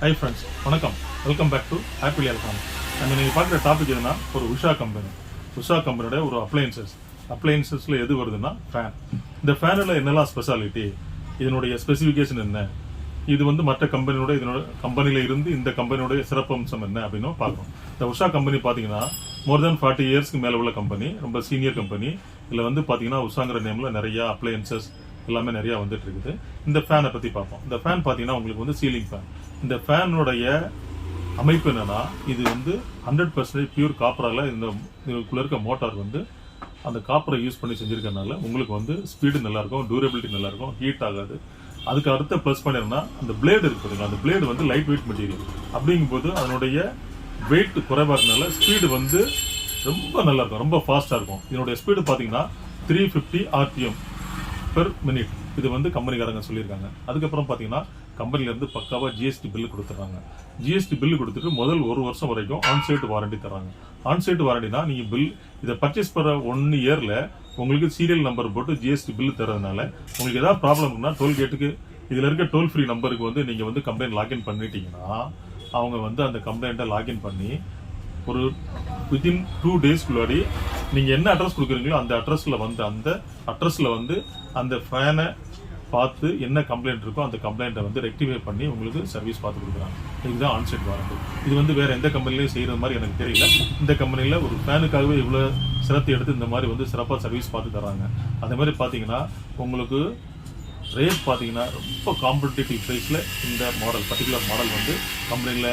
Hi friends, வணக்கம். Welcome back to Happy Electronic. நம்ம நீங்கள் பார்க்குற டாபிக் எதுனா ஒரு உஷா கம்பெனியோட ஒரு அப்ளையன்சஸில் எது வருதுன்னா ஃபேன். இந்த ஃபேனில் என்னெல்லாம் ஸ்பெஷாலிட்டி, இதனுடைய ஸ்பெசிஃபிகேஷன் என்ன, இது வந்து மற்ற கம்பெனியில் இருந்து இந்த கம்பெனியோடைய சிறப்பம்சம் என்ன அப்படின்னு பார்க்குறோம். இந்த உஷா கம்பெனி பார்த்தீங்கன்னா மோர் தென் 40 இயர்ஸ்க்கு மேலே உள்ள கம்பெனி, ரொம்ப சீனியர் கம்பெனி. இதில் வந்து பார்த்தீங்கன்னா உஷாங்கிற நேமில் நிறையா அப்ளையன்சஸ் எல்லாமே நிறையா வந்துட்டு இருக்குது. இந்த ஃபேனை பற்றி பார்ப்போம். இந்த ஃபேன் பார்த்தீங்கன்னா உங்களுக்கு வந்து சீலிங் ஃபேன். இந்த ஃபேனுடைய அமைப்பு என்னன்னா, இது வந்து 100% பியூர் காப்பரால் இதுக்குள்ள இருக்க மோட்டார் வந்து அந்த காப்பரை யூஸ் பண்ணி செஞ்சிருக்கனால உங்களுக்கு வந்து ஸ்பீடு நல்லாயிருக்கும், டியூரபிலிட்டி நல்லாயிருக்கும், ஹீட் ஆகாது. அதுக்கு அடுத்த ப்ளஸ் பண்ணிருந்தா அந்த பிளேடு இருக்கு பார்த்தீங்களா, அந்த பிளேடு வந்து லைட் வெயிட் மெட்டீரியல். அப்படிங்கும்போது அதனுடைய வெயிட் குறைவாக இருக்கனால ஸ்பீடு வந்து ரொம்ப நல்லா இருக்கும், ரொம்ப ஃபாஸ்ட்டாக இருக்கும். இதனுடைய ஸ்பீடு பார்த்தீங்கன்னா 350 RPM பெர் மினிட். இது வந்து கம்பெனிக்காரங்க சொல்லியிருக்காங்க. அதுக்கப்புறம் பார்த்தீங்கன்னா கம்பெனிலேருந்து பக்காவாக ஜிஎஸ்டி பில்லு கொடுத்துட்றாங்க. ஜிஎஸ்டி பில்லு கொடுத்துட்டு முதல் 1 வருஷம் வரைக்கும் ஆன்சைட் வாரண்டி தர்றாங்க. ஆன்சைட் வாரண்டினா நீங்கள் பில் இதை பர்ச்சேஸ் பண்ணுற 1 இயரில் உங்களுக்கு சீரியல் நம்பர் போட்டு ஜிஎஸ்டி பில்லு தரதுனால உங்களுக்கு ஏதாவது ப்ராப்ளம்னா டோல்கேட்டுக்கு இதில் இருக்க டோல் ஃப்ரீ நம்பருக்கு வந்து நீங்கள் வந்து கம்ப்ளைண்ட் லாகின் பண்ணிட்டீங்கன்னா அவங்க வந்து அந்த கம்ப்ளைண்ட்டை லாகின் பண்ணி ஒரு வித்தின் 2 டேஸ்க்குள்ளாடி நீங்கள் என்ன அட்ரஸ் கொடுக்குறீங்களோ அந்த அட்ரஸில் வந்து அந்த ஃபேனை பார்த்து என்ன கம்ப்ளைண்ட் இருக்கோ அந்த கம்ப்ளைண்ட்டை வந்து ரெக்டிஃபை பண்ணி உங்களுக்கு சர்வீஸ் பார்த்து கொடுக்குறாங்க. இதுதான் ஆன்சைட் வாரண்டி. இது வந்து வேறு எந்த கம்பெனிலையும் செய்கிற மாதிரி எனக்கு தெரியல. இந்த கம்பெனியில் ஒரு ஃபேனுக்காகவே இவ்வளோ சிரத்தை எடுத்து இந்த மாதிரி வந்து சிறப்பாக சர்வீஸ் பார்த்து தராங்க. அதே மாதிரி பார்த்தீங்கன்னா உங்களுக்கு ரேட் பார்த்தீங்கன்னா ரொம்ப காம்படிட்டிவ் ப்ரைஸில் இந்த பர்டிகுலர் மாடல் வந்து கம்பெனியில்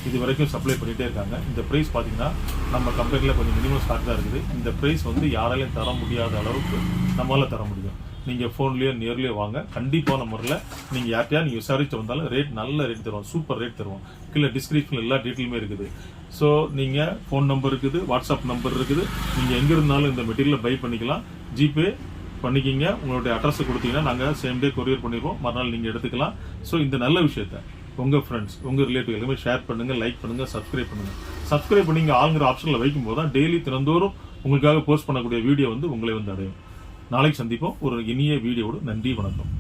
இது வரைக்கும் சப்ளை பண்ணிகிட்டே இருக்காங்க. இந்த ப்ரைஸ் பார்த்தீங்கன்னா நம்ம கம்பெனியில் கொஞ்சம் மினிமம் ஸ்டாக் தான் இருக்குது. இந்த ப்ரைஸ் வந்து யாராலையும் தர முடியாத அளவுக்கு நம்மளால் தர முடியும். நீங்கள் ஃபோன்லேயோ நேர்லேயோ வாங்க, கண்டிப்பான முறையில் நீங்கள் யார்ட்டையா நீங்கள் விசாரிச்சு வந்தாலும் நல்ல ரேட் தருவோம், சூப்பர் ரேட் தருவோம். கீழே டிஸ்கிரிப்ஷனில் எல்லா டீட்டெயிலுமே இருக்குது. ஸோ நீங்கள் ஃபோன் நம்பர் இருக்குது, வாட்ஸ்அப் நம்பர் இருக்குது. நீங்கள் எங்கே இருந்தாலும் இந்த மெட்டீரியலை பை பண்ணிக்கலாம். ஜிபே பண்ணிக்கிங்க, உங்களுடைய அட்ரஸை கொடுத்தீங்கன்னா நாங்கள் சேம் டே கொரியர் பண்ணிடுவோம், மறுநாள் நீங்கள் எடுத்துக்கலாம். ஸோ இந்த நல்ல விஷயத்தை உங்கள் ஃப்ரெண்ட்ஸ், உங்கள் ரிலேட்டிவ் எல்லாமே ஷேர் பண்ணுங்கள், லைக் பண்ணுங்கள், சப்ஸ்கிரைப் பண்ணுங்கள். சப்ஸ்கிரைப் பண்ணி இங்கே ஆளுங்கிற ஆப்ஷனில் வைக்கும்போது தான் டெய்லி தினந்தோறும் உங்களுக்காக போஸ்ட் பண்ணக்கூடிய வீடியோ வந்து உங்களை வந்து அடையும். நாளைக்கு சந்திப்போம் ஒரு இனிய வீடியோடு. நன்றி, வணக்கம்.